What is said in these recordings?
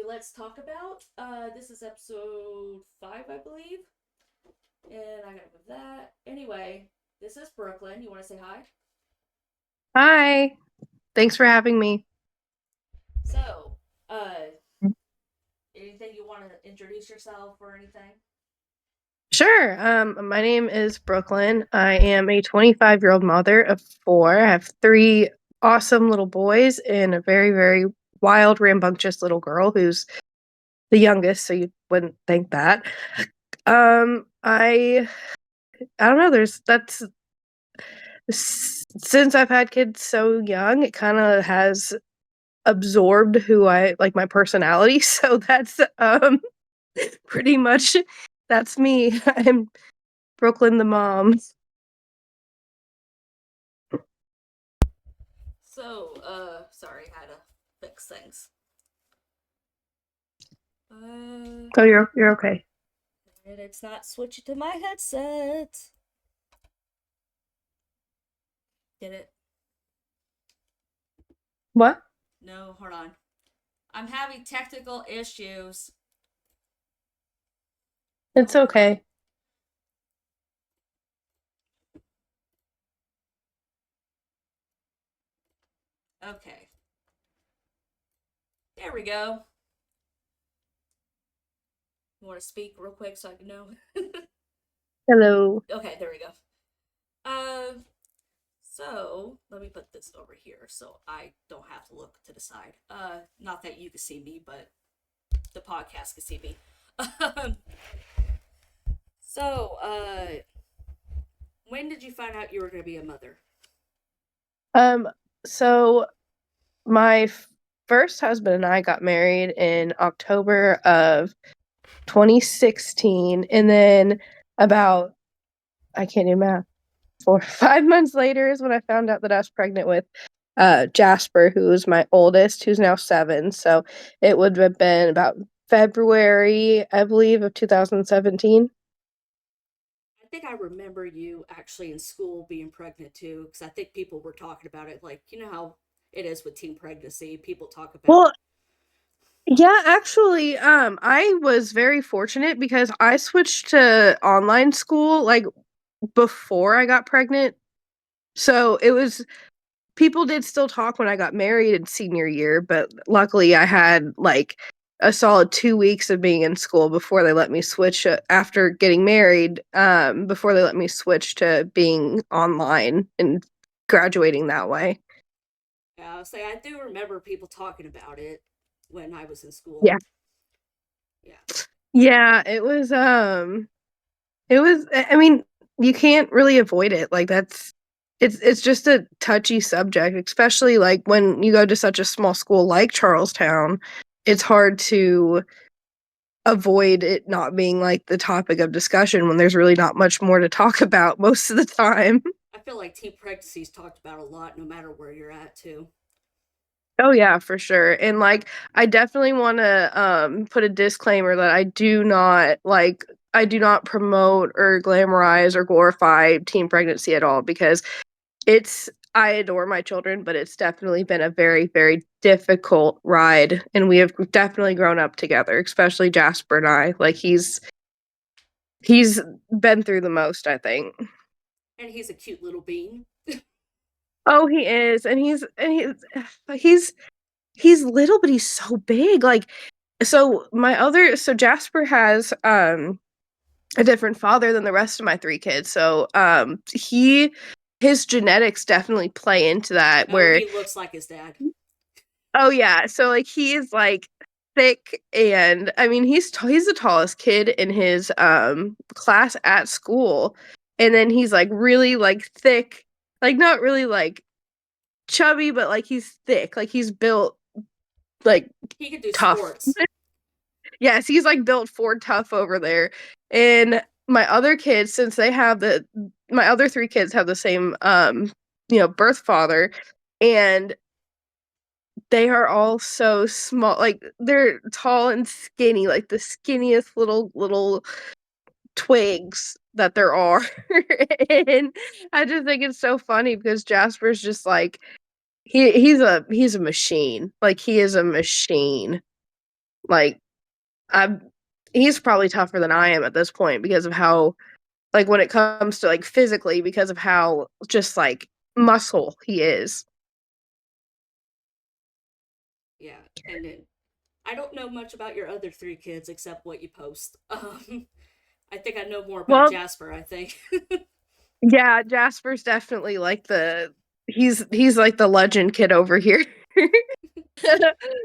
let's talk about. This is episode 5, I believe. And I gotta move that. Anyway, this is Brooklyn. You want to say hi? Hi. Thanks for having me. So, anything you want to introduce yourself or anything? Sure. My name is Brooklyn. I am a 25-year-old mother of four. I have three awesome little boys and a very, very wild, rambunctious little girl who's the youngest, so you wouldn't think that. I don't know, since I've had kids so young, it kind of has absorbed who I like my personality. So that's pretty much that's me. I'm Brooklyn the mom. So, sorry, I had to fix things. Uh, Oh, you're okay. and it's not switching to my headset. Get it? What? No, hold on. I'm having technical issues. It's Hold on. okay. Okay. There we go. You want to speak real quick so I can know? Hello. Okay, there we go. Uh, so let me put this over here so I don't have to look to the side. Not that you can see me, but the podcast can see me. Um, so, when did you find out you were going to be a mother? Um, so my first husband and I got married in October of 2016, and then about I can't do math. 4 5 months later is when I found out that I was pregnant with Jasper, who is my oldest, who's now 7. So it would have been about February, I believe, of 2017. I think I remember you actually in school being pregnant too, because I think people were talking about it. Like, you know how it is with teen pregnancy, people talk about. Well, yeah, actually, I was very fortunate because I switched to online school like before I got pregnant. So it was people did still talk when I got married in senior year, but luckily I had like a solid 2 weeks of being in school before they let me switch after getting married, before they let me switch to being online and graduating that way. Yeah, I was like, I do remember people talking about it when I was in school. Yeah. Yeah, Yeah, I mean, you can't really avoid it. Like it's just a touchy subject, especially like when you go to such a small school like Charlestown. It's hard to avoid it not being like the topic of discussion when there's really not much more to talk about most of the time. I feel like teen pregnancy is talked about a lot, no matter where you're at, too. Oh yeah, for sure. And like I definitely want to put a disclaimer that I do not promote or glamorize or glorify teen pregnancy at all because I adore my children, but it's definitely been a very, very difficult ride. And we have definitely grown up together, especially Jasper and I. Like he's been through the most, I think. And he's a cute little bean. Oh, he is. And he's he's little, but he's so big. Like so Jasper has a different father than the rest of my three kids. So his genetics definitely play into that Oh, where he looks like his dad. oh yeah, so like he is like thick and I mean he's the tallest kid in his class at school. And then he's like really like thick, like not really like chubby, but like he's thick, like he's built like He could do tough. sports. Yes, he's like built Ford tough over there. And my other kids, since they have my other three kids have the same birth father, and they are all so small. Like they're tall and skinny, like the skinniest little twigs that there are. And I just think it's so funny because Jasper's just like he's a machine. Like he is a machine. Like, I'm he's probably tougher than I am at this point because of how, like, when it comes to, like, physically, because of how just, like, muscle he is. Yeah, and then I don't know much about your other three kids except what you post. I think I know more about Well, Jasper. I think. yeah, Jasper's definitely like he's like the legend kid over here.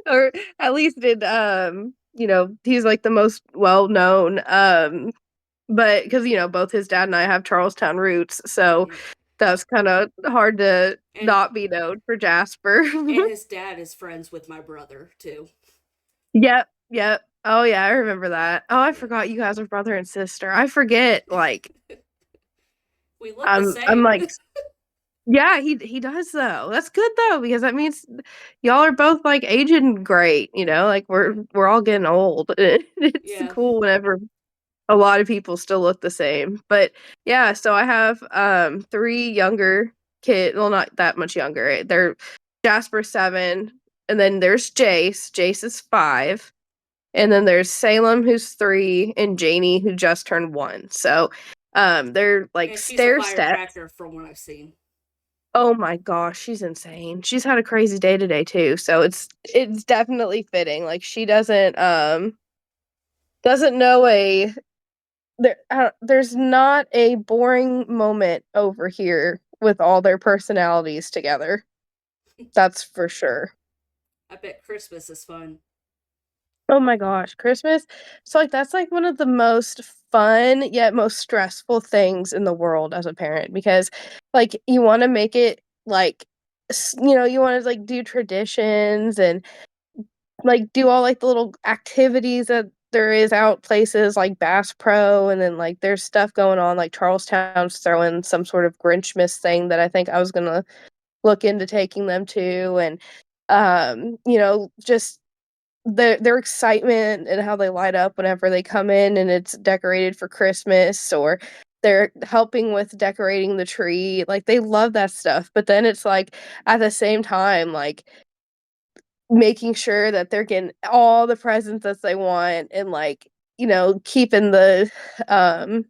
Or at least in, he's like the most well known. But because both his dad and I have Charlestown roots, so Yeah, that's kind of hard to and not be known for Jasper. and his dad is friends with my brother too. Yep, yep. Oh yeah, I remember that. Oh, I Yeah, forgot you guys are brother and sister. I forget. Like, we look the I'm same. like, yeah, he does though. That's good though because that means y'all are both like aging great. Like Yeah, we're all getting old. It's yeah, cool whenever a lot of people still look the same. But yeah, so I have three younger kids. Well, not that much younger. They're Jasper 7, and then there's Jace. Jace is 5. And then there's Salem who's 3 and Janie who just turned 1. So they're like and she's a stair steps. firecracker from what I've seen. Oh my gosh, she's insane. She's had a crazy day today too. So it's definitely fitting. Like she doesn't know there's not a boring moment over here with all their personalities together. That's for sure. I bet Christmas is fun. Oh my gosh, Christmas. So like that's like one of the most fun yet most stressful things in the world as a parent because like you want to make it like you want to like do traditions and like do all like the little activities that there is out places like Bass Pro, and then like there's stuff going on like Charlestown's throwing some sort of Grinchmas thing that I think I was gonna look into taking them to, and just their excitement and how they light up whenever they come in and it's decorated for Christmas, or they're helping with decorating the tree. Like they love that stuff. But then it's like at the same time, like making sure that they're getting all the presents that they want and like, keeping um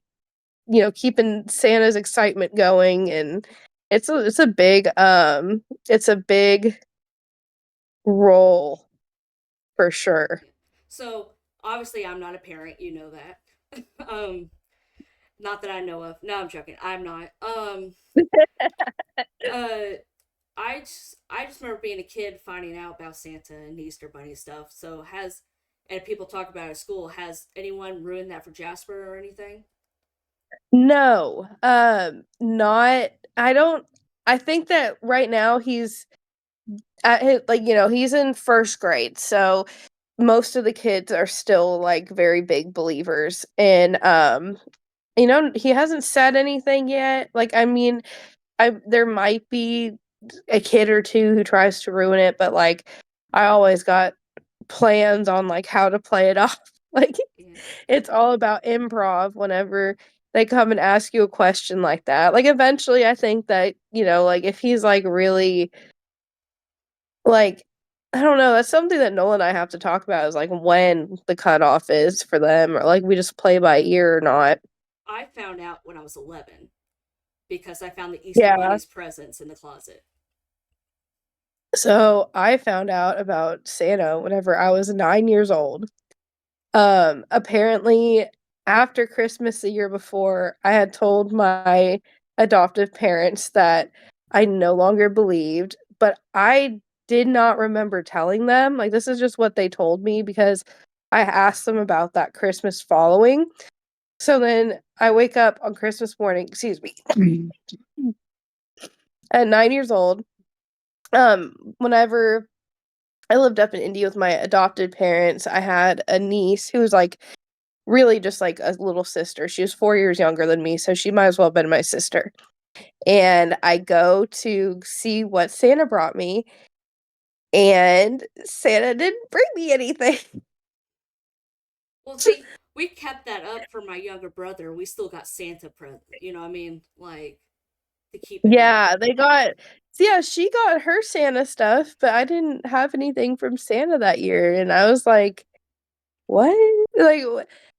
keeping Santa's excitement going, and it's a big role for sure. Yeah. So obviously, I'm not a parent. You know that. Not that I know of. No, I'm joking. I'm not. Uh, I just remember being a kid finding out about Santa and Easter Bunny stuff. So and people talk about it at school. Has anyone ruined that for Jasper or anything? No, not I don't I think that right now he's at his, like, he's in 1st grade, so most of the kids are still like very big believers, and he hasn't said anything yet. Like, I mean, I there might be a kid or two who tries to ruin it, but like I always got plans on like how to play it off. Like Yeah, it's all about improv whenever they come and ask you a question like that. Like eventually I think that, like if he's like really like I don't know, that's something that Noah and I have to talk about is like when the cutoff is for them, or like we just play by ear or not. I found out when I was 11 because I found the Easter Yeah. Bunny's presents in the closet. So I found out about Santa whenever I was 9 years old. Apparently, after Christmas the year before, I had told my adoptive parents that I no longer believed, but I did not remember telling them. Like, this is just what they told me because I asked them about that Christmas following. So then I wake up on Christmas morning, excuse me, at 9 years old. Whenever I lived up in India with my adopted parents, I had a niece who was like really just like a little sister. She was 4 years younger than me, so she might as well have been my sister. And I go to see what Santa brought me, and Santa didn't bring me anything. Well, see, we kept that up for my younger brother. We still got Santa present. You know what I mean? Like to keep it up. Yeah, yeah, she got her Santa stuff, but I didn't have anything from Santa that year, and I was like, what? Like,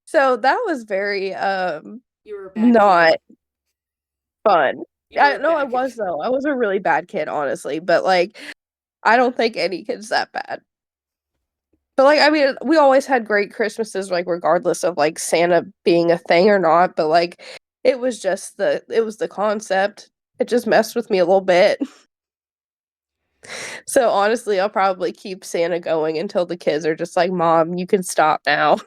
so that was very, You were a bad not kid. fun. You were I a know I bad kid. was though. I was a really bad kid, honestly, but like I don't think any kid's that bad. But like I mean, we always had great Christmases, like regardless of like Santa being a thing or not. But like it was the concept. It just messed with me a little bit. So honestly, I'll probably keep Santa going until the kids are just like, "Mom, you can stop now."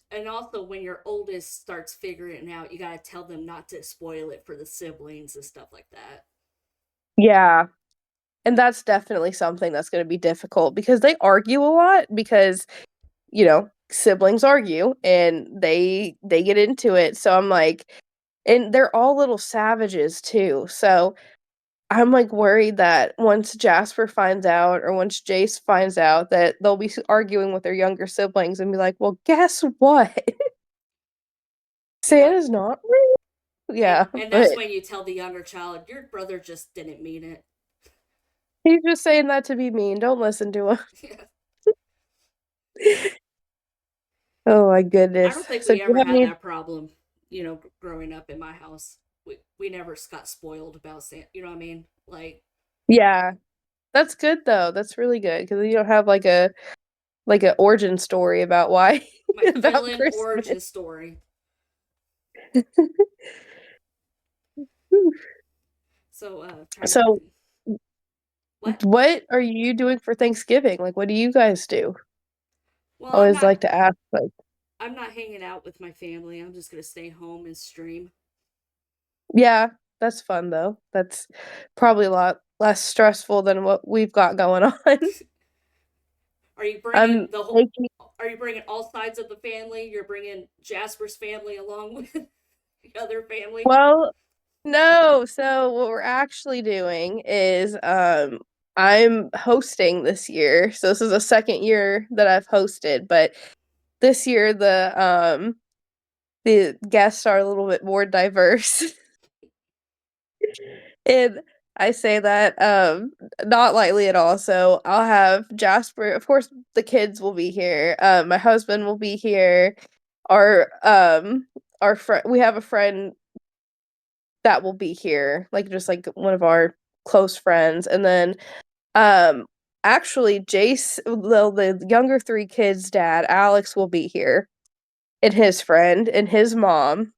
And also, when your oldest starts figuring it out, you gotta tell them not to spoil it for the siblings and stuff like that. Yeah. And that's definitely something that's going to be difficult because they argue a lot because, siblings argue and they get into it. So I'm like and they're all little savages too. So I'm like worried that once Jasper finds out or once Jace finds out that they'll be arguing with their younger siblings and be like, "Well, guess what? Yeah, Santa's not real." and Yeah, and but that's when you tell the younger child, your brother just didn't mean it. he's just saying that to be mean. Don't listen to him. Yeah. Oh my I goodness. don't think So we do you ever have had any that problem, growing up in my house. We never got spoiled about Santa. You know what I mean? Like Yeah. That's good though. That's really good because you don't have like a origin story about why my about fill-in Christmas. origin story. So, trying to So, what? what are you doing for Thanksgiving? Like, what do you guys do? Well, I always like to ask, like, I'm not hanging out with my family. I'm just gonna stay home and stream. yeah, that's fun though. That's probably a lot less stressful than what we've got going on. Are you bringing I'm the whole? making Are you bringing all sides of the family? You're bringing Jasper's family along with the other family. well, no. So what we're actually doing is I'm hosting this year. So this is the second year that I've hosted, but this year the guests are a little bit more diverse. And I say that not lightly at all. So I'll have Jasper, of course the kids will be here. My husband will be here. Our our friend we have a friend that will be here, like just like one of our close friends. And then um actually Jace the younger three kids' dad, Alex, will be here and his friend and his mom.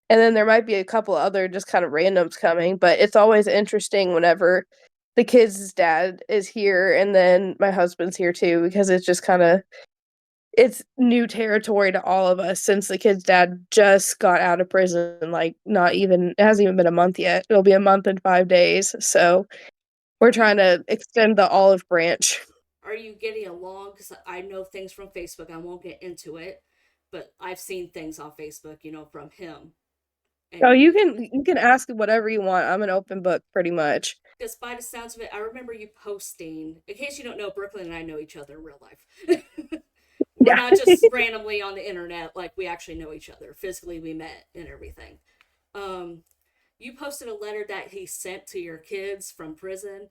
And then there might be a couple other just kind of randoms coming, but it's always interesting whenever the kid's dad is here and then my husband's here too because it's just kind of it's new territory to all of us since the kid's dad just got out of prison like not even it hasn't even been a month yet. It'll be a month and 5 days. So we're You trying to extend the olive branch. are you getting along? Because I know things from Facebook. I won't get into it, but I've seen things on Facebook, from him Oh, and you. you can ask whatever you want. I'm an open book pretty much. Because by the sounds of it, I remember you posting. In case you don't know, Brooklyn and I know each other in real life. We're Yeah. not just randomly on the internet. Like we actually know each other physically. We met and everything. Um, you posted a letter that he sent to your kids from prison,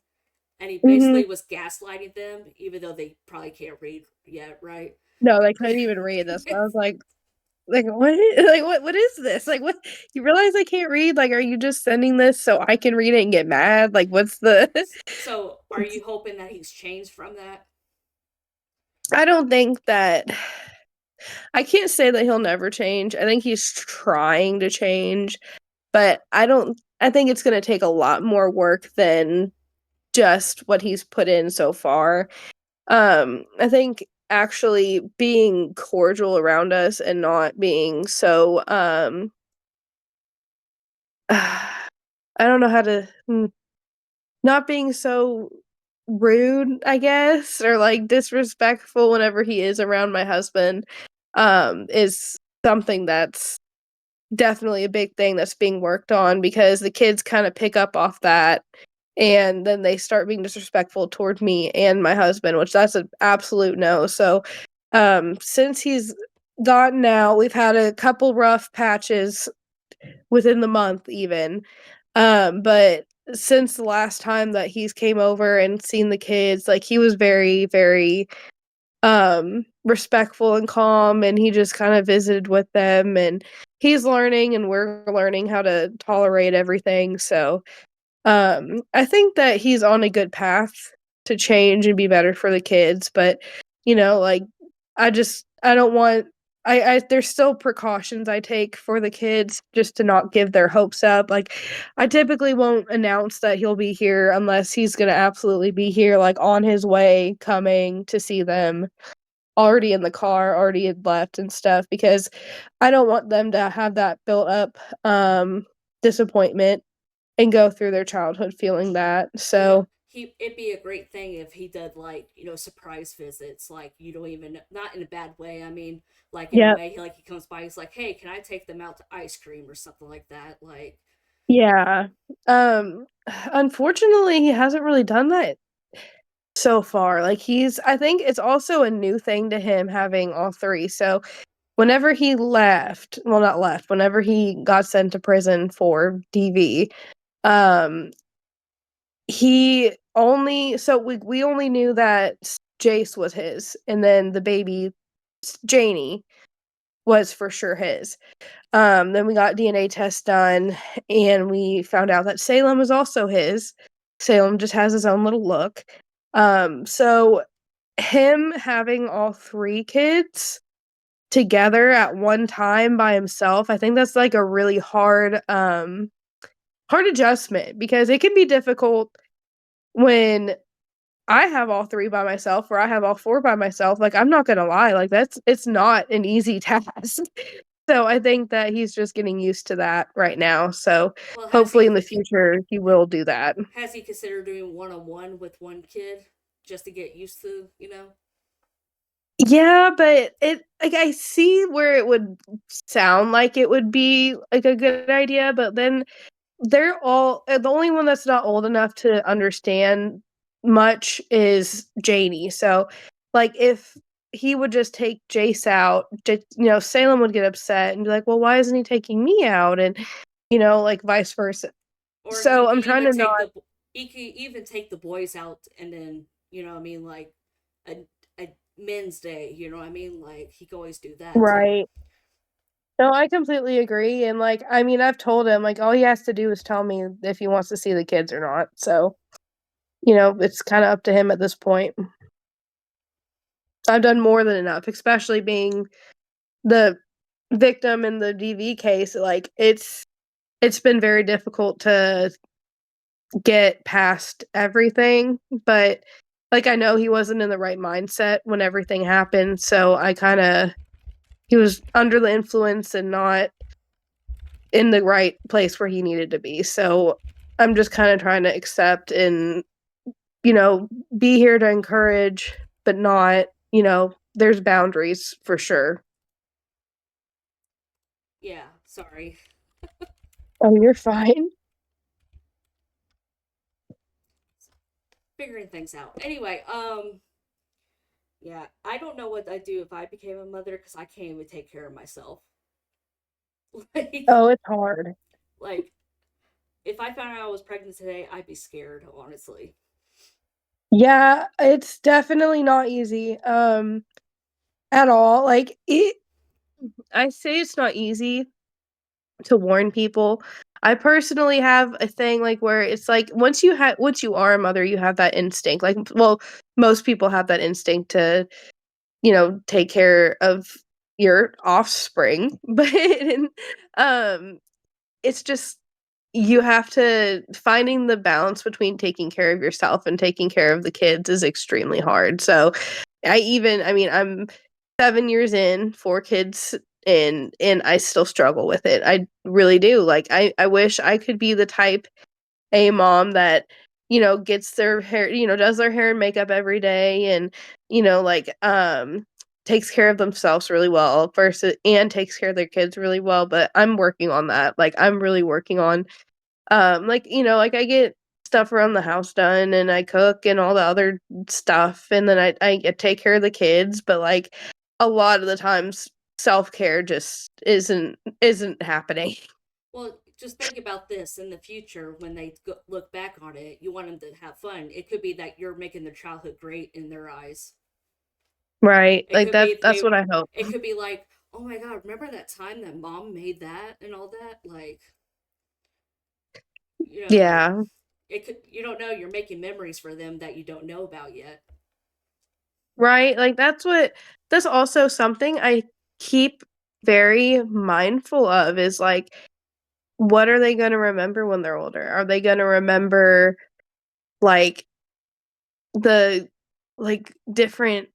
and he Mhm. basically was gaslighting them, even though they probably can't read yet, right? No, they couldn't even read this. I was like, what like, what is this? Like, what you realize I can't read? Like, are you just sending this so I can read it and get mad? Like, what's the So, are you hoping that he's changed from that? I don't think that I can't say that he'll never change. I think he's trying to change, but I think it's gonna take a lot more work than just what he's put in so far. I think actually being cordial around us and not being so, I don't know how to not being so rude, I guess, or, like, disrespectful whenever he is around my husband, is something that's definitely a big thing that's being worked on because the kids kinda pick up off that, and then they start being disrespectful toward me and my husband, which that's an absolute no, so, since he's gotten out, we've had a couple rough patches within the month even. But since the last time that he's came over and seen the kids, like he was very, very respectful and calm, and he just kind of visited with them, and he's learning and we're learning how to tolerate everything. So I think that he's on a good path to change and be better for the kids, but like I don't want I there's still precautions I take for the kids just to not give their hopes up. Like I typically won't announce that he'll be here unless he's going to absolutely be here, like on his way coming to see them, already in the car, already had left and stuff, because I don't want them to have that built up disappointment and go through their childhood feeling that. Yeah, So, it'd be a great thing if he did, like, surprise visits, like, you don't even, not in a bad way. I mean, like, in a yeah. way, he comes by, he's like, hey, can I take them out to ice cream or something like that? Like, Yeah. Um unfortunately, he hasn't really done that so far. Like I think it's also a new thing to him having all three. So, whenever he left, well not left, whenever he got sent to prison for DV, um he only so we only knew that Jace was his, and then the baby Janie was for sure his. Then we got DNA tests done, and we found out that Salem was also his. Salem just has his own little look. So him having all three kids together at one time by himself, I think that's like a really hard adjustment, because it can be difficult when I have all 3 by myself or I have all 4 by myself. Like, I'm not gonna lie, like, it's not an easy task. So, I think that he's just getting used to that right now, so, well, hopefully, in the future, he will do that. has he considered doing one-on-one with one kid just to get used to, Yeah, but I see where it would sound like it would be, like, a good idea, but then they're all the only one that's not old enough to understand much is Janie. So, like, if he would just take Jace out, Salem would get upset and be like, "Well, why isn't he taking me out?" And, like, vice versa. or So, I'm trying to not. he could even take the boys out, and then, what I mean, like, a men's day, what I mean, like, he could always do that too. Right. No, I completely agree, and, like, I mean, I've told him, like, all he has to do is tell me if he wants to see the kids or not. So, it's kinda up to him at this point. I've done more than enough, especially being the victim in the DV case. Like, it's been very difficult to get past everything, but, like, I know he wasn't in the right mindset when everything happened, so he was under the influence and not in the right place where he needed to be. So, I'm just kinda trying to accept and, you know, be here to encourage, but not, there's boundaries for sure. Yeah, sorry. Oh, you're fine. Figuring things out. Anyway, yeah, I don't know what I'd do if I became a mother, because I can't even take care of myself. like, Oh, it's hard. like, if I found out I was pregnant today, I'd be scared, honestly. Yeah, it's definitely not easy, at all. Like, I say it's not easy to warn people. I personally have a thing, like, where it's like, once you are a mother, you have that instinct, like, well, most people have that instinct to, take care of your offspring, but, um, it's just you have to finding the balance between taking care of yourself and taking care of the kids is extremely hard. So, I mean, I'm 7 years in, 4 kids in, and I still struggle with it. I really do. Like, I wish I could be the type A mom that, gets their hair, does their hair and makeup every day, and, like, takes care of themselves really well versus and takes care of their kids really well, but I'm working on that. Like, I'm really working on, like, like, I get stuff around the house done, and I cook and all the other stuff, and then I take care of the kids, but, like, a lot of the times, self-care just isn't happening. Well, just think about this in the future when they look back on it. You want them to have fun. It could be that you're making their childhood great in their eyes. Right. It Like could be that's what I hope. it could be like, oh my god, remember that time that mom made that and all that? Like, like Yeah. it could, you don't know, you're making memories for them that you don't know about yet. Right? Like that's also something I keep very mindful of is like what are they going to remember when they're older? Are they going to remember like the different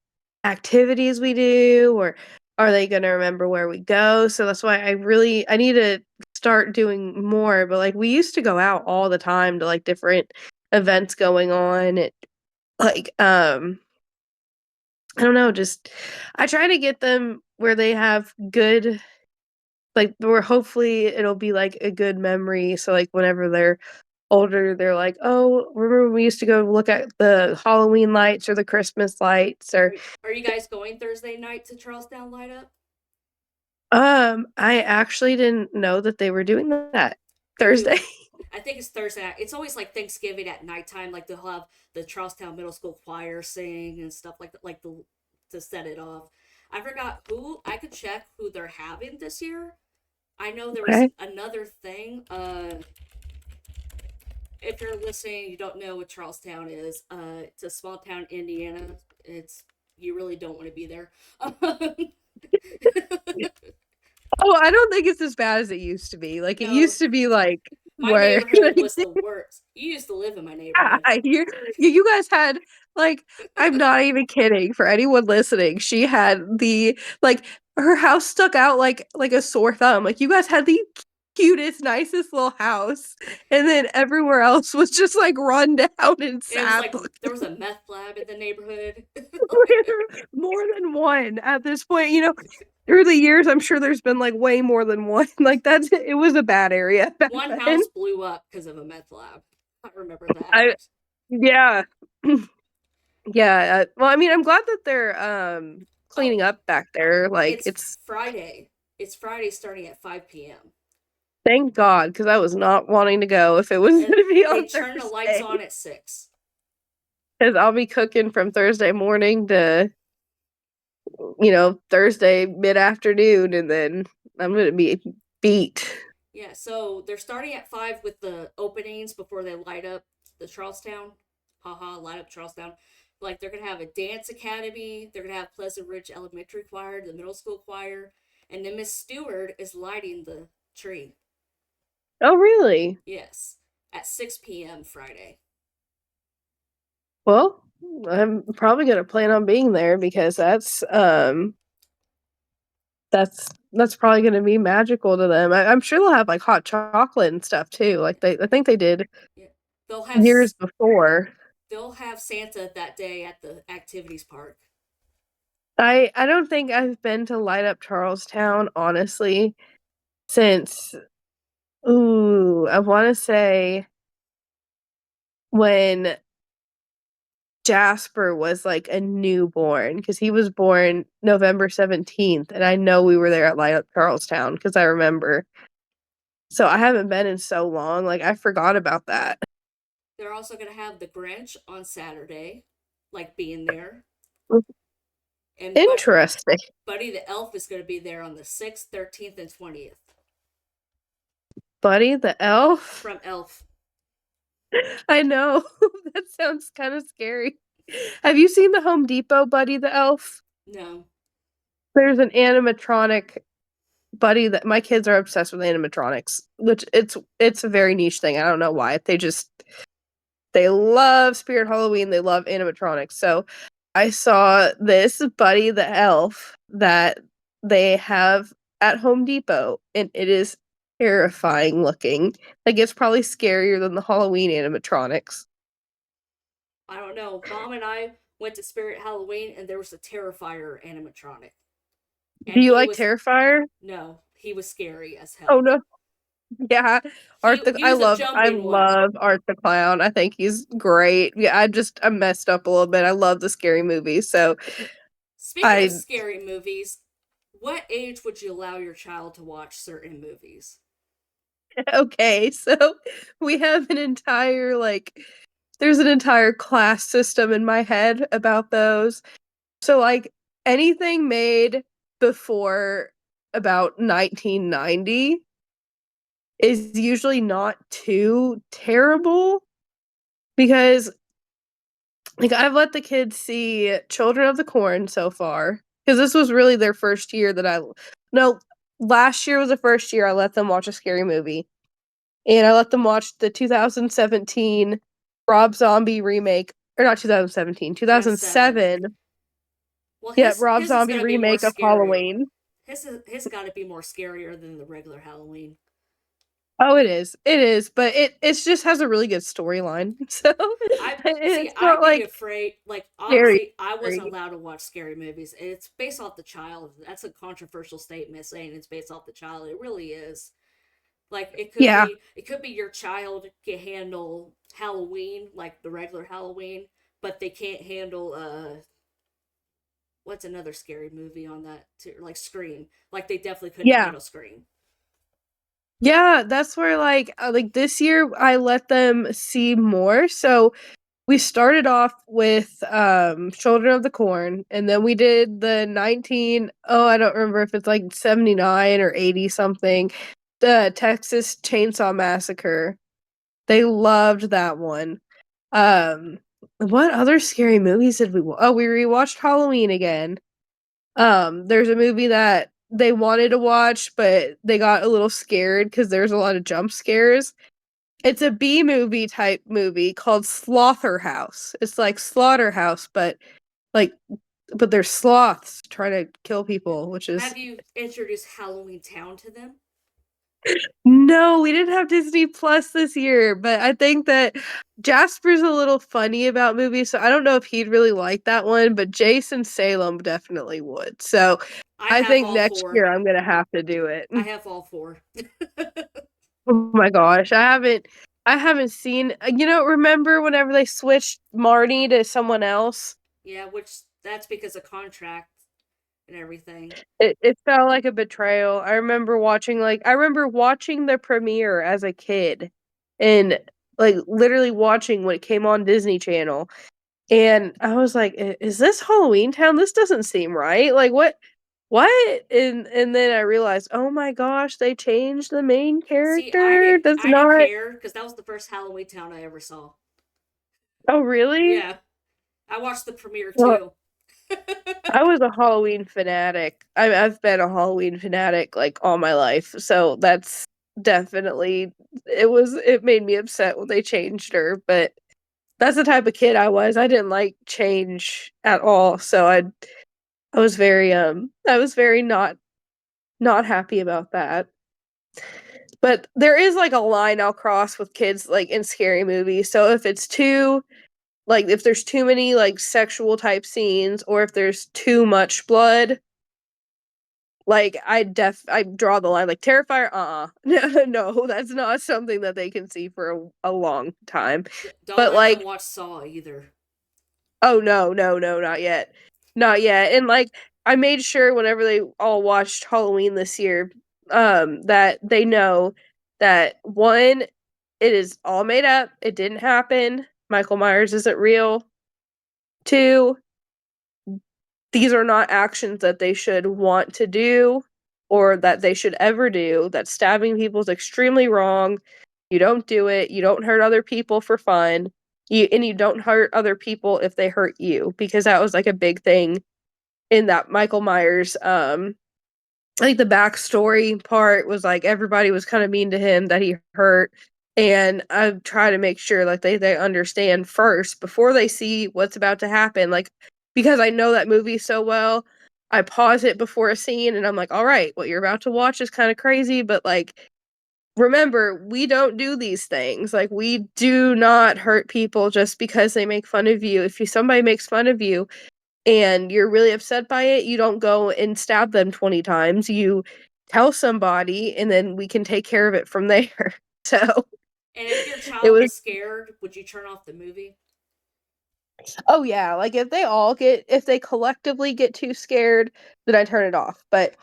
activities we do, or are they going to remember where we go? So that's why I need to start doing more, but like we used to go out all the time to like different events going on. It like I don't know, just I try to get them where they have good like where hopefully it'll be like a good memory. So like whenever they're older, they're like, "Oh, remember when we used to go look at the Halloween lights or the Christmas lights?" Or Are you guys going Thursday night to Charlestown Light Up? I actually didn't know that they were doing that They do. Thursday. I think it's Thursday night. It's always like Thanksgiving at nighttime. Like they'll have the Charlestown Middle School choir sing and stuff like that, like the to set it off. I forgot who. I could check who they're having this year. I know there was Okay. another thing. If you're listening, you don't know what Charlestown is. It's a small town, Indiana. It's you really don't want to be there. Oh, I don't think it's as bad as it used to be. Like, it No, used to be, like, my where neighborhood was the worst. You used to live in my neighborhood. you guys had, like I'm not even kidding for anyone listening, she had her house stuck out like a sore thumb. Like, you guys had the cutest, nicest little house, and then everywhere else was just, like, run down and And it was sad like there was a meth lab in the neighborhood. more than one at this point, through the years, I'm sure there's been, like, way more than one. Like, it was a bad area back One then. house blew up because of a meth lab. I remember that. I Yeah. Yeah, well, I mean, I'm glad that they're, Oh, cleaning up back there, like, it's it's Friday. It's Friday starting at 5 p.m. thank God, because I was not wanting to go if it was And gonna be they on turn the lights Thursday, on at 6. because 'cause I'll be cooking from Thursday morning to, Thursday mid-afternoon, and then I'm gonna be beat. Yeah, so they're starting at 5 with the openings before they light up the Charlestown. Haha, light up Charlestown. Like they're gonna have a dance academy. They're gonna have Pleasant Ridge Elementary Choir, the middle school choir, and then Miss Stewart is lighting the tree. Oh, really? Yes, at 6 p.m. Friday. Well, I'm probably gonna plan on being there because that's probably gonna be magical to them. I'm sure they'll have, like, hot chocolate and stuff too, like, I think they did Yeah, they'll have years before. they'll have Santa that day at the activities park. I don't think I've been to Light Up Charlestown, honestly, since I wanna say when Jasper was, like, a newborn, because he was born November 17th, and I know we were there at Light Up Charlestown because I remember. So I haven't been in so long, like, I forgot about that. They're also gonna have the Grinch on Saturday, like being there, and Interesting. Buddy the Elf is gonna be there on the 6th, 13th, and 20th Buddy the Elf? from Elf. I know. That sounds kinda scary. Have you seen the Home Depot Buddy the Elf? No, There's an animatronic Buddy that my kids are obsessed with animatronics, which it's a very niche thing, I don't know why. They love Spirit Halloween, they love animatronics, so I saw this Buddy the Elf that they have at Home Depot, and it is terrifying looking. Like, it's probably scarier than the Halloween animatronics. I don't know. Mom and I went to Spirit Halloween, and there was a Terrifier animatronic, Do and you he like was Terrifier? no, he was scary as Oh, hell. no. Yeah. He he was a I jumping one. love Art the Clown, I think he's great. Yeah, I'm messed up a little bit, I love the scary movies, so Speaking of I scary movies, what age would you allow your child to watch certain movies? okay, so we have an entire, there's an entire class system in my head about those. So, like, anything made before about 1990 is usually not too terrible because like I've let the kids see Children of the Corn so far because this was really their first year that I no last year was the first year I let them watch a scary movie. And I let them watch the 2017 Rob Zombie remake, or not 2017, 2007. 2007. Well, Yeah, his Rob his is Zombie gonna be more remake of scary. Halloween. His got to be more scarier than the regular Halloween. Oh, it is. It is, but it just has a really good storyline. So I see. it's I'd not be like afraid. Like scary. obviously, I wasn't Scary. allowed to watch scary movies. It's based off the child. That's a controversial statement saying it's based off the child. It really is. Like Yeah. it could be your child can handle Halloween, like the regular Halloween, but they can't handle what's another scary movie on that too? Like Scream. Like they definitely couldn't Yeah. handle Scream. Yeah, that's where like this year I let them see more. So we started off with Children of the Corn and then we did the 19 oh I don't remember if it's like 79 or 80 something, the Texas Chainsaw Massacre. They loved that one. Um what other scary movies did oh, we rewatched Halloween again. There's a movie that they wanted to watch but they got a little scared cuz there's a lot of jump scares. It's a B movie type movie called Slaughterhouse. It's like Slaughterhouse, like but there's sloths trying to kill people, which is Have you introduced Halloween Town to them? no, we didn't have Disney Plus this year, but I think that Jasper's a little funny about movies, so I don't know if he'd really like that one, but Jason Salem definitely would. So I I have think all next four. year I'm gonna have to do it. I have all four. Oh my gosh, I haven't seen remember whenever they switched Marty to someone else? Yeah, which that's because of contract and everything. It felt like a betrayal. I remember watching the premiere as a kid and like literally watching when it came on Disney Channel. And I was like, Is this Halloween Town? This doesn't seem right. Like what?" And then I realized, oh my gosh, they changed the main See, character. That's I didn't not. care because that was the first Halloween Town I ever saw. Oh really? Yeah, I watched the premiere Well, too. I was a Halloween fanatic. I've been a Halloween fanatic like all my life. So that's definitely it made me upset when they changed her, but that's the type of kid I was. I didn't like change at all. So I was very not happy about that. But there is like a line I'll cross with kids like in scary movies. So if there's too many like sexual type scenes or if there's too much blood, like I draw the line like Terrifier, no, no, that's not something that they can see for a long time. Don't But let them like, watch Saw either. oh no, no, no, not yet. Not yet. And like I made sure whenever they all watched Halloween this year, that they know that one, it is all made up. It didn't happen. Michael Myers isn't real. Two, these are not actions that they should want to do or that they should ever do. That stabbing people is extremely wrong. You don't do it. You don't hurt other people for fun. You don't hurt other people if they hurt you because that was like a big thing in that Michael Myers I think the backstory part was like everybody was kind of mean to him that he hurt. And I try to make sure like they understand first before they see what's about to happen. Like because I know that movie so well, I pause it before a scene and I'm like, all right, what you're about to watch is kind of crazy, but like remember, we don't do these things. Like we do not hurt people just because they make fun of you. If somebody makes fun of you, and you're really upset by it, you don't go and stab them 20 times. You tell somebody and then we can take care of it from there. So And if your it child was was scared, would you turn off the movie? oh yeah, like if they collectively get too scared, then I turn it off. But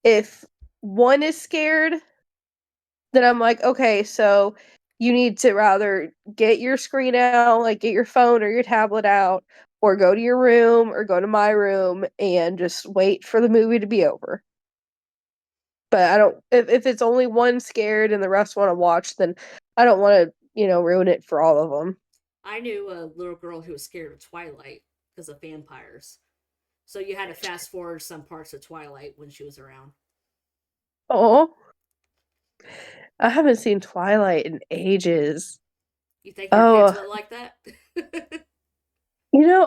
if one is scared, then I'm like, okay, so you need to rather get your screen out, like get your phone or your tablet out, or go to your room or go to my room and just wait for the movie to be over. But I don't if it's only one scared and the rest want to watch, then I don't want to, ruin it for all of them. I knew a little girl who was scared of Twilight because of vampires. So you had to fast forward some parts of Twilight when she was around. Oh, I haven't seen Twilight in ages. You think your kids Oh, would like that?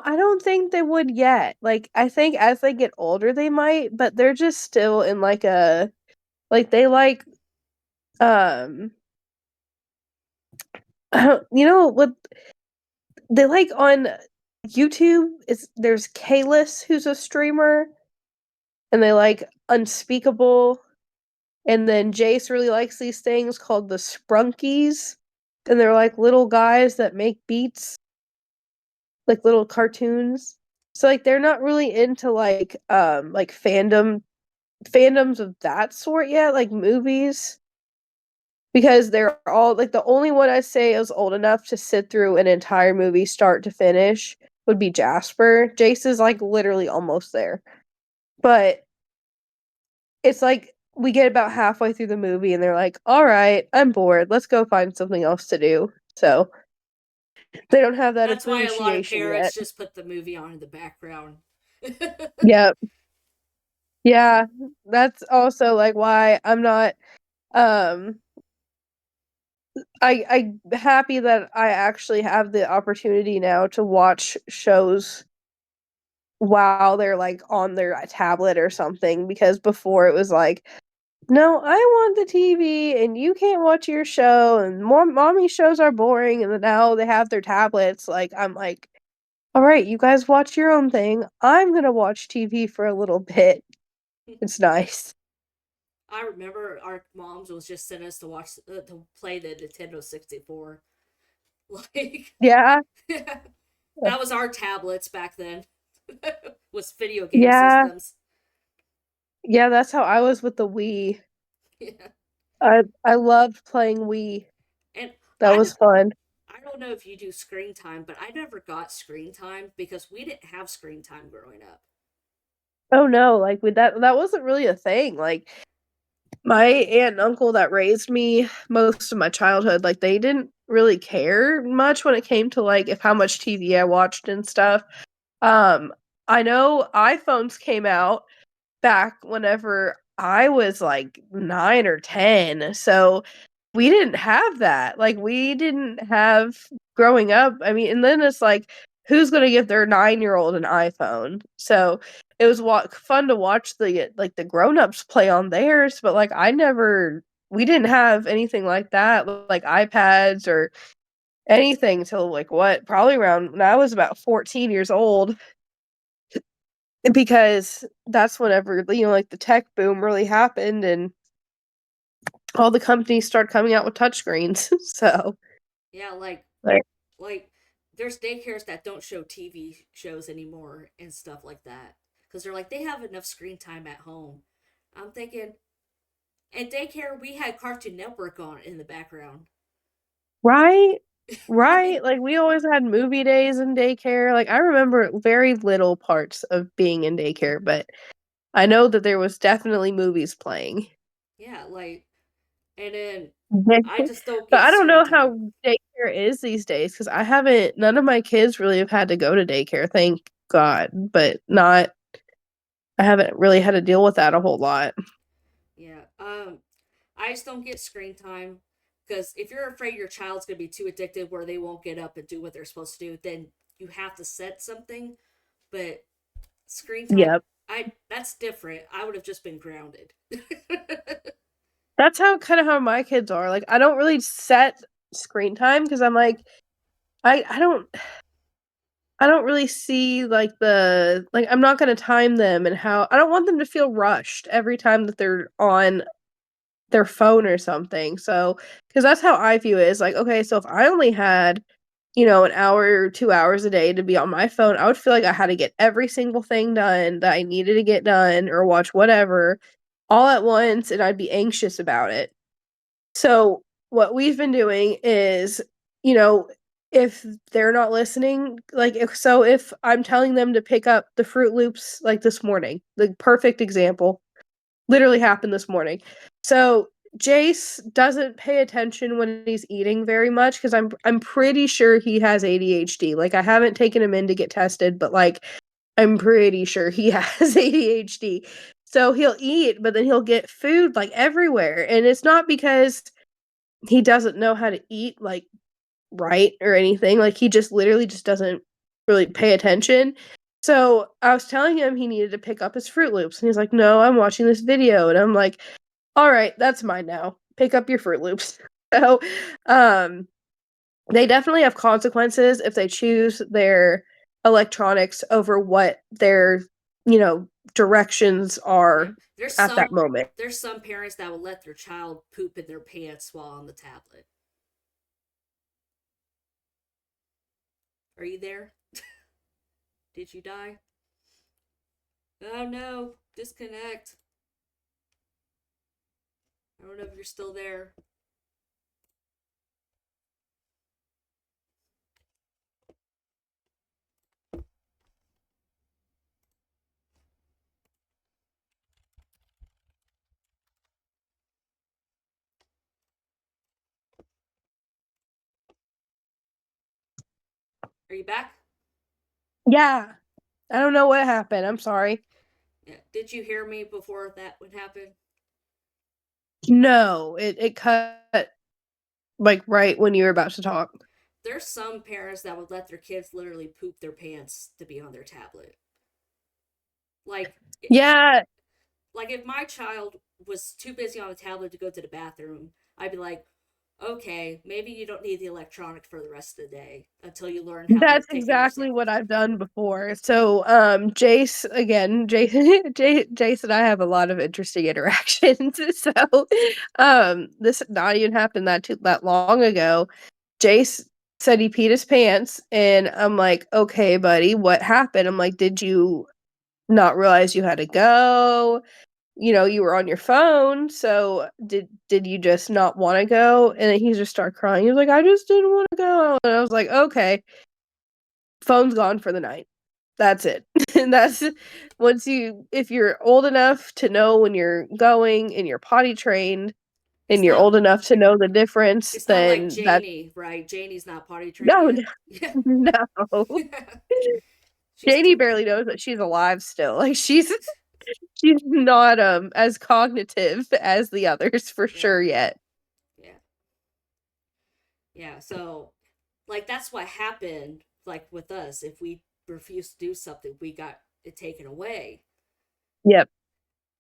I don't think they would yet. Like, I think as they get older, they might, but they're just still in like they like, um, what they like on YouTube is there's Kalis, who's a streamer, and they like Unspeakable, and then Jace really likes these things called the Sprunkies, and they're like little guys that make beats, like little cartoons. So like they're not really into like fandoms of that sort yet, like movies. Because they're all like the only one I say is old enough to sit through an entire movie start to finish would be Jasper. Jace is like literally almost there. But it's like we get about halfway through the movie and they're like, "All right, I'm bored. Let's go find something else to do." So, they don't have that That's why a lot of appreciation parents yet. just put the movie on in the background. Yep. Yeah. That's also like why I'm not um I'm happy that I actually have the opportunity now to watch shows while they're like on their tablet or something, because before it was like, no, I want the TV and you can't watch your show and more mommy shows are boring, and then now they have their tablets. Like I'm like, all right, you guys watch your own thing. I'm gonna watch TV for a little bit. It's nice. I remember our moms was just sending us to watch to play the Nintendo 64. Like Yeah. that was our tablets back then. Was video game Yeah. systems. Yeah, that's how I was with the Wii. Yeah. I loved playing Wii. And That was fun. I don't know if you do screen time, but I never got screen time because we didn't have screen time growing up. Oh no, like with that wasn't really a thing. Like my aunt and uncle that raised me most of my childhood, like they didn't really care much when it came to like if how much TV I watched and stuff. Um I know iPhones came out back whenever I was like 9 or 10. So we didn't have that. Like we didn't have growing up. I mean, and then it's like who's going to give their 9-year-old an iPhone? So it was fun to watch the grown-ups play on theirs, but like we didn't have anything like that, like iPads or anything till like what, probably around when I was about 14 years old, because that's whenever like the tech boom really happened and all the companies start coming out with touchscreens. So Yeah, like, like there's daycares that don't show TV shows anymore and stuff like that because they're like they have enough screen time at home. I'm thinking, at daycare we had Cartoon Network on in the background. right, right. Like we always had movie days in daycare. Like I remember very little parts of being in daycare, but I know that there was definitely movies playing. Yeah, and then But I just don't get I don't screen know time. how daycare is these days because I haven't. None of my kids really have had to go to daycare, thank God. But not. I haven't really had to deal with that a whole lot. Yeah. I just don't get screen time because if you're afraid your child's gonna be too addicted where they won't get up and do what they're supposed to do, then you have to set something. But screen time, Yep. I that's different. I would have just been grounded. That's how kind of how my kids are. Like I don't really set screen time because I'm like I don't really see like I'm not going to time them, and how I don't want them to feel rushed every time that they're on their phone or something. So, cuz that's how I view it, is like, okay, so if I only had, an hour or 2 hours a day to be on my phone, I would feel like I had to get every single thing done that I needed to get done or watch whatever all at once, and I'd be anxious about it. So, what we've been doing is, you know, if they're not listening, like if I'm telling them to pick up the Fruit Loops like this morning, the perfect example literally happened this morning. So Jace doesn't pay attention when he's eating very much because I'm pretty sure he has ADHD. Like I haven't taken him in to get tested, but like I'm pretty sure he has ADHD. So he'll eat, but then he'll get food like everywhere. And it's not because he doesn't know how to eat like right or anything. Like he just literally just doesn't really pay attention. So I was telling him he needed to pick up his Fruit Loops, and he's like, "No, I'm watching this video." And I'm like, "All right, that's mine now. Pick up your Fruit Loops." So, um, they definitely have consequences if they choose their electronics over what their, you know, directions Yeah. are at that moment. There's some parents that will let their child poop in their pants while on the tablet. Are you there? Did you die? Oh no, disconnect. I don't know if you're still there. Are you back? Yeah, I don't know what happened. I'm sorry. Yeah. Did you hear me before that would happen? No, it cut like right when you were about to talk. There's some parents that would let their kids literally poop their pants to be on their tablet. Like, Yeah, like if my child was too busy on the tablet to go to the bathroom, I'd be like, okay, maybe you don't need the electronics for the rest of the day until you learn how to that's take care of exactly yourself. what I've done before. So, Jace again, Jace and I have a lot of interesting interactions. So, this not even happened that long ago. Jace said he peed his pants, and I'm like, okay, buddy, what happened? I'm like, did you not realize you had to go? You know, you were on your phone, so did you just not want to go? And then he just started crying. He was like, I just didn't want to go. And I was like, okay, phone's gone for the night. That's it. And that's once you if you're old enough to know when you're going and you're potty trained and It's you're not old enough to know the difference, it's not like then that Janie, right? Janie's not potty trained no, yet. Yeah. no. She's Janie too barely knows that she's alive still. Like she's not as cognitive as the others for yeah. sure yet. Yeah. Yeah. So like that's what happened like with us. If we refused to do something, we got it taken away Yep.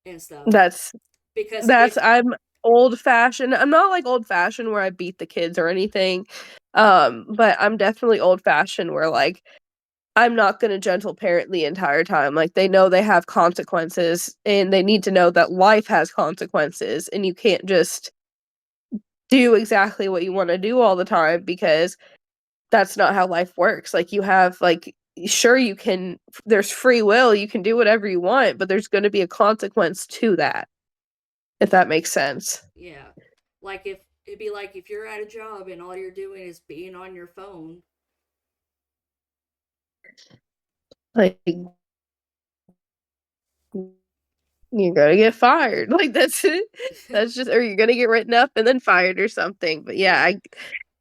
and stuff. That's Because that's if I'm old fashioned. I'm not like old fashioned where I beat the kids or anything. But I'm definitely old fashioned where like I'm not going to gentle parent the entire time. Like they know they have consequences and they need to know that life has consequences and you can't just do exactly what you want to do all the time because that's not how life works. Like you have like sure you can there's free will, you can do whatever you want, but there's going to be a consequence to that if that makes sense. yeah, like if it'd be like if you're at a job and all you're doing is being on your phone. Like you're gonna get fired. Like that's it. That's just or you're gonna get written up and then fired or something. But yeah, Yeah, I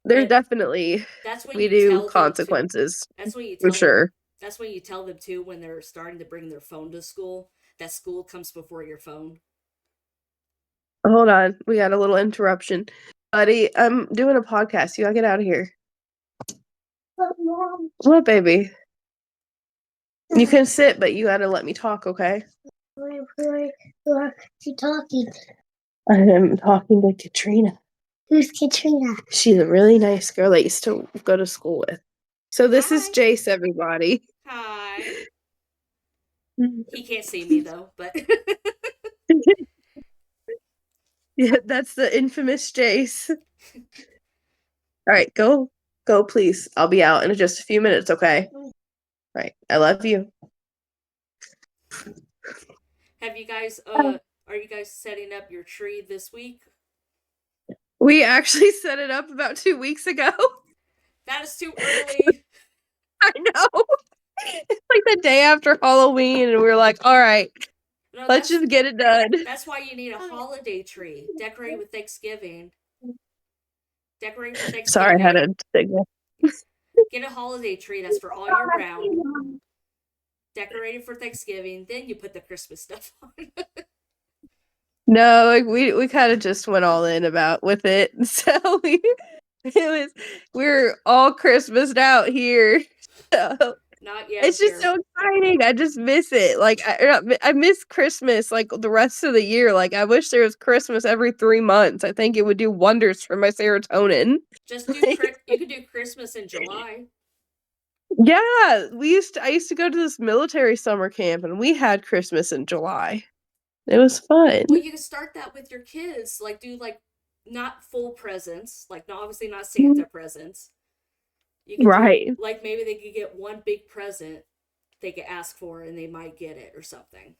there's but definitely that's when we you do tell them to. consequences That's when you for tell them. sure. That's when you tell them too when they're starting to bring their phone to school. That school comes before your phone. Hold on, we got a little interruption. Buddy, I'm doing a podcast. You gotta get out of here. What, baby? You can sit, but you gotta let me talk, okay? Who are you talking? I'm talking to Katrina. Who's Katrina? She's a really nice girl I used to go to school with. So this is Hi, Jace, everybody. hi. He can't see me though, but Yeah, that's the infamous Jace. All right, go, please. I'll be out in just a few minutes, okay? All right, I love you. have you guys are you guys setting up your tree this week? We actually set it up about 2 weeks ago. That is too early. I know. It's like the day after Halloween, and we're like, all right, No, let's just get it done. that's why you need a holiday tree. Decorate with Thanksgiving. Decorate for Sorry, I had Thanksgiving. a signal. Get a holiday tree that's for all year round. Decorate it for Thanksgiving. Then you put the Christmas stuff on. No, like we kind of just went all in about with it. So it was we're all Christmased out here. So Not yet it's just here. so exciting. I just miss it. Like I miss Christmas like the rest of the year. Like I wish there was Christmas every 3 months. I think it would do wonders for my serotonin. Just do you could do Christmas in July. Yeah, I used to go to this military summer camp and we had Christmas in July. It was fun. Well, you can start that with your kids. Like do like not full presents, like no, obviously not Mhm. Santa presents. You could do Right. like maybe they could get one big present they could ask for and they might get it or something.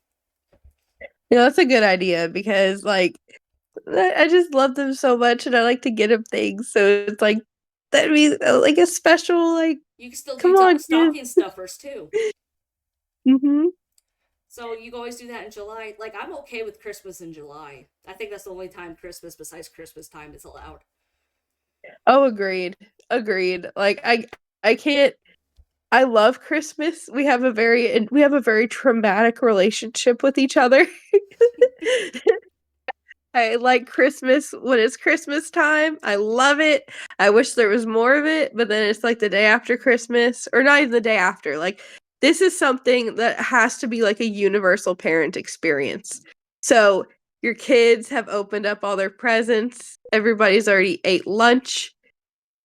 Yeah, that's a good idea because like I just love them so much and I like to get them things. So it's like that'd be like a special like You can still do come on kids. stocking stuffers too. Mhm. So you can always do that in July. Like I'm okay with Christmas in July. I think that's the only time Christmas besides Christmas time is allowed. Oh, agreed. Agreed. Like I can't I love Christmas. We have a very traumatic relationship with each other. I like Christmas when it's Christmas time. I love it. I wish there was more of it, but then it's like the day after Christmas, or not even the day after. Like, this is something that has to be like a universal parent experience. So, your kids have opened up all their presents, everybody's already ate lunch,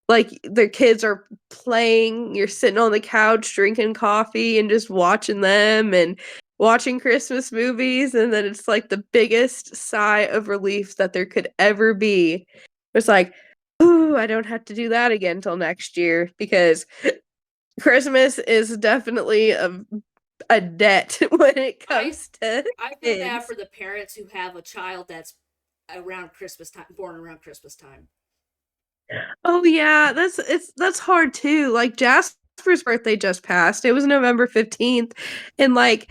like the kids are playing, you're sitting on the couch drinking coffee and just watching them and watching Christmas movies, and then it's like the biggest sigh of relief that there could ever be. It's like, "Ooh, I don't have to do that again till next year," because Christmas is definitely a debt when it I comes to I feel bad kids. for the parents who have a child that's around Christmas time, born around Christmas time. Oh, yeah, that's hard too, like, Jasper's birthday just passed, it was November 15th, and, like,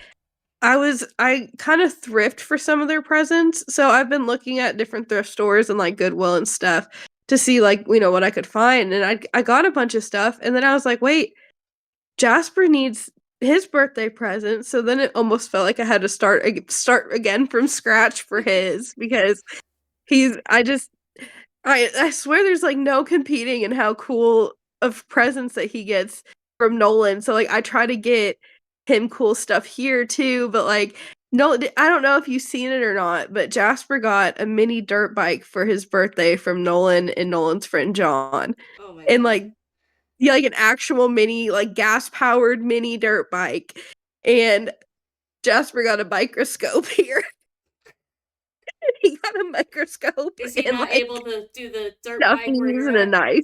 I kinda thrift for some of their presents, so I've been looking at different thrift stores and, like, Goodwill and stuff to see, like, what I could find, and I got a bunch of stuff, and then I was like, "Wait, Jasper needs his birthday present," so then it almost felt like I had to start again from scratch for his because he's I just I swear there's, like, no competing in how cool of presents that he gets from Nolan, so, like, I try to get him cool stuff here too, but, like, no I don't know if you've seen it or not, but Jasper got a mini dirt bike for his birthday from Nolan and Nolan's friend John, Oh my and, god. like yeah, like, an actual mini, like, gas-powered mini dirt bike, and Jasper got a microscope here. He got a microscope Is he and, not able like, to do the dirt bike where stuffies you're and a at? knife.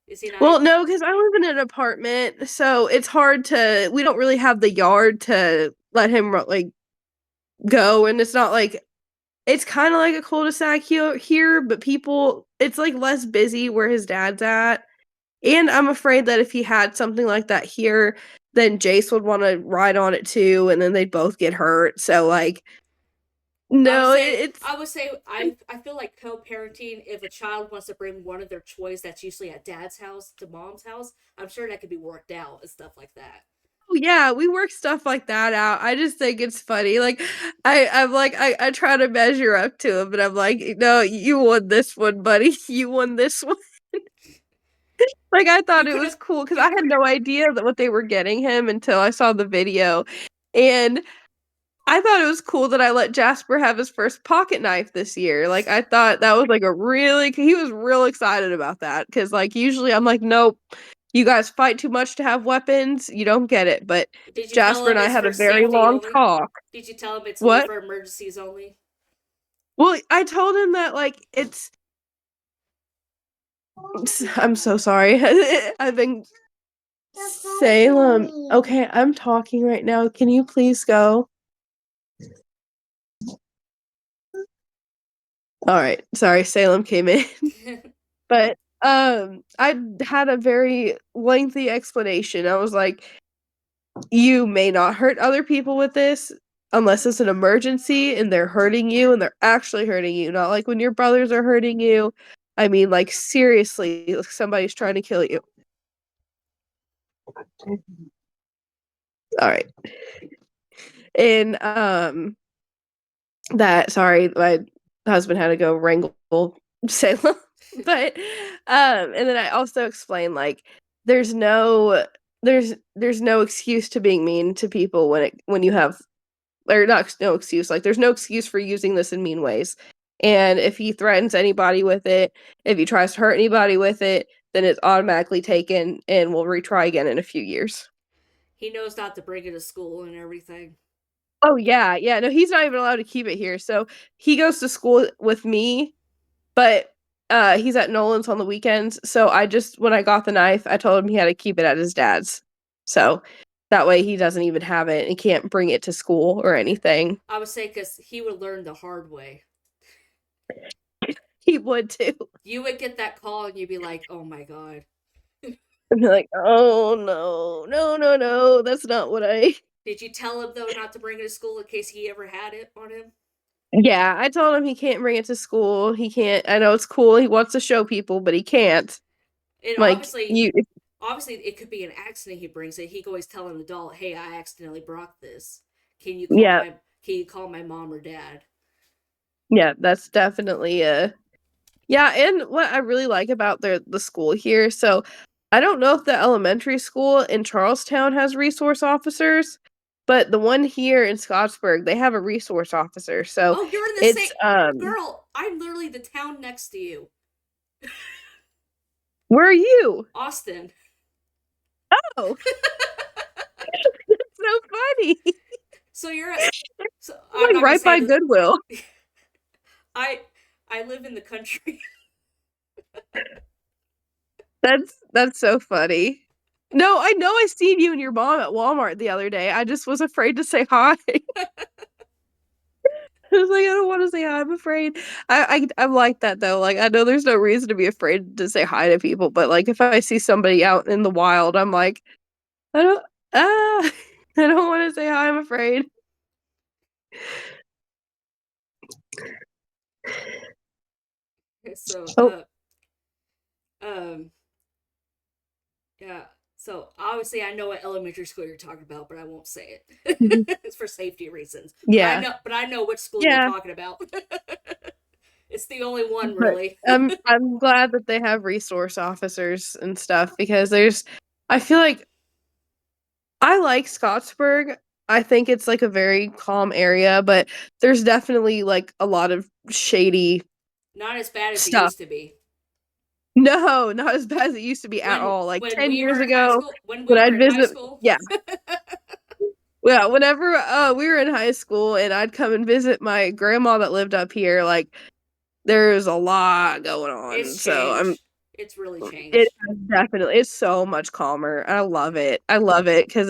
Is he not Well, able? no, because I live in an apartment, so it's hard to we don't really have the yard to let him, like, go, and it's not like it's kinda like a cul-de-sac here, but people it's, like, less busy where his dad's at, and I'm afraid that if he had something like that here, then Jace would wanna ride on it too, and then they'd both get hurt, so, like, no, it's I would say I feel like co-parenting. If a child wants to bring one of their toys that's usually at dad's house to mom's house, I'm sure that could be worked out and stuff like that. Oh, yeah, we work stuff like that out. I just think it's funny. Like, I'm like, I try to measure up to him, but I'm like, no, you won this one, buddy. You won this one. Like, I You thought it could was have cool because I you had no idea that what they were getting him until I saw the video. And I thought it was cool that I let Jasper have his first pocket knife this year. Like, I thought that was like a really, he was real excited about that because, like, usually I'm like, nope, you guys fight too much to have weapons. You don't get it. But Did you tell Jasper him and I it's had a for very safety long only? talk. Did you tell him it's only What? for emergencies only? Well, I told him that, like, I'm so sorry. I've been Salem. Okay, I'm talking right now. Can you please go? All right. Sorry, Salem came in. But I had a very lengthy explanation. I was like, you may not hurt other people with this unless it's an emergency and they're hurting you and they're actually hurting you, not like when your brothers are hurting you. I mean, like, seriously, like somebody's trying to kill you. All right. And that sorry, my husband had to go wrangle Salem. But and then I also explained like there's no there's no excuse to being mean to people when you have or not no excuse, like there's no excuse for using this in mean ways. And if he threatens anybody with it, if he tries to hurt anybody with it, then it's automatically taken and we'll retry again in a few years. He knows not to bring it to school and everything. Oh yeah, yeah. No, he's not even allowed to keep it here. So he goes to school with me, but he's at Nolan's on the weekends. So I just when I got the knife, I told him he had to keep it at his dad's. So that way he doesn't even have it and can't bring it to school or anything. I would say because he would learn the hard way. He would too. You would get that call and you'd be like, "Oh my god." And be like, oh no, no, no, no, that's not what I Did you tell him though not to bring it to school in case he ever had it on him? Yeah, I told him he can't bring it to school. He can't I know it's cool. He wants to show people, but he can't. And Like you obviously, it could be an accident. He brings it. He could always tell an adult, "Hey, I accidentally brought this. Can you call yeah, my Can you call my mom or dad?" yeah, that's definitely a yeah, and what I really like about the school here, so I don't know if the elementary school in Charlestown has resource officers, but the one here in Scottsburg, they have a resource officer. So Oh, you're in the same it's girl. I'm literally the town next to you, where are you? Austin. Oh, it's so funny. So you're at. So I'm I'm like not gonna right say by that. Goodwill. I I live in the country. That's so funny. No, I know I seen you and your mom at Walmart the other day. I just was afraid to say hi. I was like, I don't want to say hi. I'm afraid. I'm like that though. Like I know there's no reason to be afraid to say hi to people, but like if I see somebody out in the wild, I'm like, I don't ah I don't want to say hi. I'm afraid. So Oh. um yeah. So obviously I know what elementary school you're talking about, but I won't say it. Mhm. It's for safety reasons. Yeah. But I know which school you're Yeah. talking about. It's the only one But really. I'm glad that they have resource officers and stuff because there's I feel like I like Scottsburg. I think it's like a very calm area, but there's definitely like a lot of shady Not as bad as it stuff. used to be. No, not as bad as it used to be at all. Like When 10 we years were in high ago school, when when we were I'd in high visit school. yeah. Yeah, whenever we were in high school and I'd come and visit my grandma that lived up here, like there's a lot going on. It's So I'm changed. It's really it changed. has definitely it's so much calmer. I love it. I love it because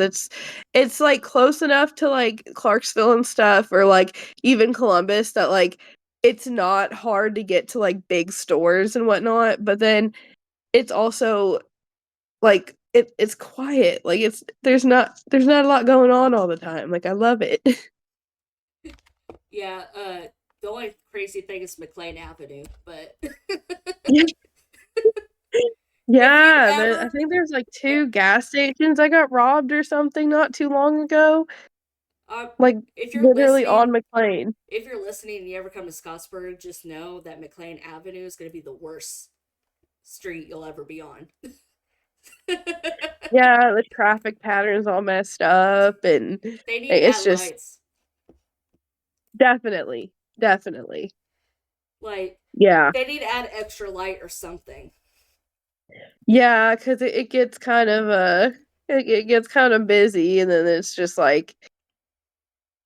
it's like close enough to like Clarksville and stuff or like even Columbus that like it's not hard to get to like big stores and whatnot, but then it's also like it's quiet. Like it's there's not a lot going on all the time. Like I love it. Yeah, the only crazy thing is McLean Avenue, but if you Yeah, I ever think there's like eh, 2 gas stations I got robbed or something not too long ago, uh, like, if you're literally on listening, McLean. if you're listening and you ever come to Scottsburg, just know that McLean Avenue is going to be the worst street you'll ever be on. Yeah, the traffic pattern's all messed up, and They need to it's add just lights. definitely, definitely. Like, Yeah. they need to add extra light or something. Yeah, 'cause it gets kind of, it gets kinda busy, and then it's just like,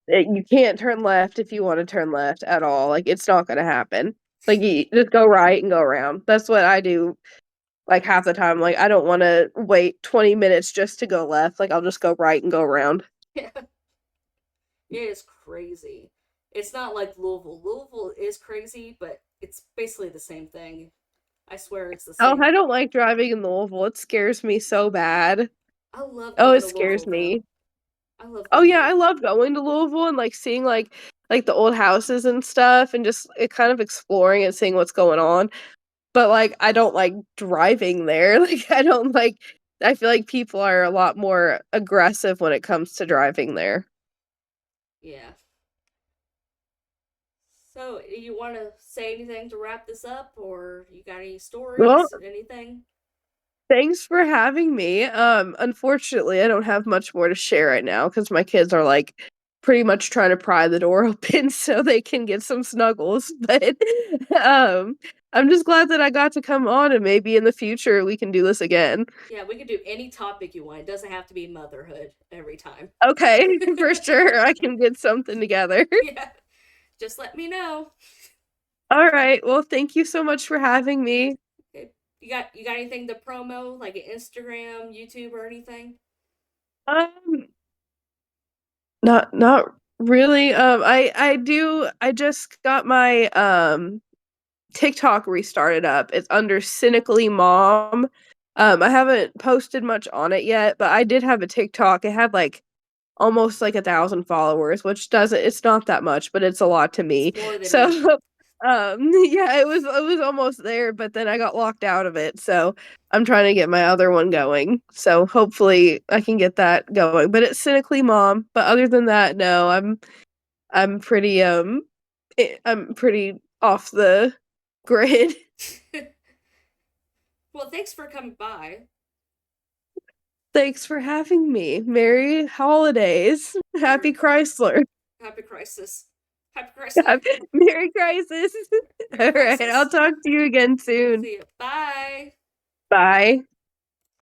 you can't turn left if you wanna turn left at all, like, it's not gonna happen. Like, you just go right and go around. That's what I do, like, half the time, like, I don't wanna wait 20 minutes just to go left, like, I'll just go right and go around. It is crazy. It's not like Louisville. Louisville is crazy, but it's basically the same thing. I swear it's the Oh, same. I don't like driving in Louisville. It scares me so bad. I love Oh, going it to scares Louisville though. me. I love Oh going to yeah, I Louisville. love going to Louisville and like seeing like the old houses and stuff and just it kind of exploring and seeing what's going on. But like I don't like driving there. Like I don't like I feel like people are a lot more aggressive when it comes to driving there. Yeah. So, you want to say anything to wrap this up, or you got any Well, stories, anything? thanks for having me. Unfortunately, I don't have much more to share right now because my kids are like pretty much trying to pry the door open so they can get some snuggles. But um, I'm just glad that I got to come on and maybe in the future we can do this again. Yeah, we can do any topic you want. It doesn't have to be motherhood every time. Okay, for sure. I can get something together. Yeah, just let me know. All right. Well, thank you so much for having me. Okay. You got anything to promo, like an Instagram, YouTube, or anything? Um, not really. I just got my TikTok restarted up. It's under Cynically Mom. I haven't posted much on it yet, but I did have a TikTok. It had like almost like 1,000 followers, which doesn't it's not that much, but it's a lot to It's me. more than So me. yeah, it was almost there, but then I got locked out of it. So I'm trying to get my other one going. So hopefully I can get that going. But it's Cynically Mom. But other than that, no, I'm pretty I'm pretty off the grid. Well, thanks for coming by. Thanks for having me. Merry holidays. Happy Chrysler. Happy crisis. Happy Chrysler. Merry Crisis. Merry All right. I'll crisis. talk to you again soon. See you. Bye. Bye.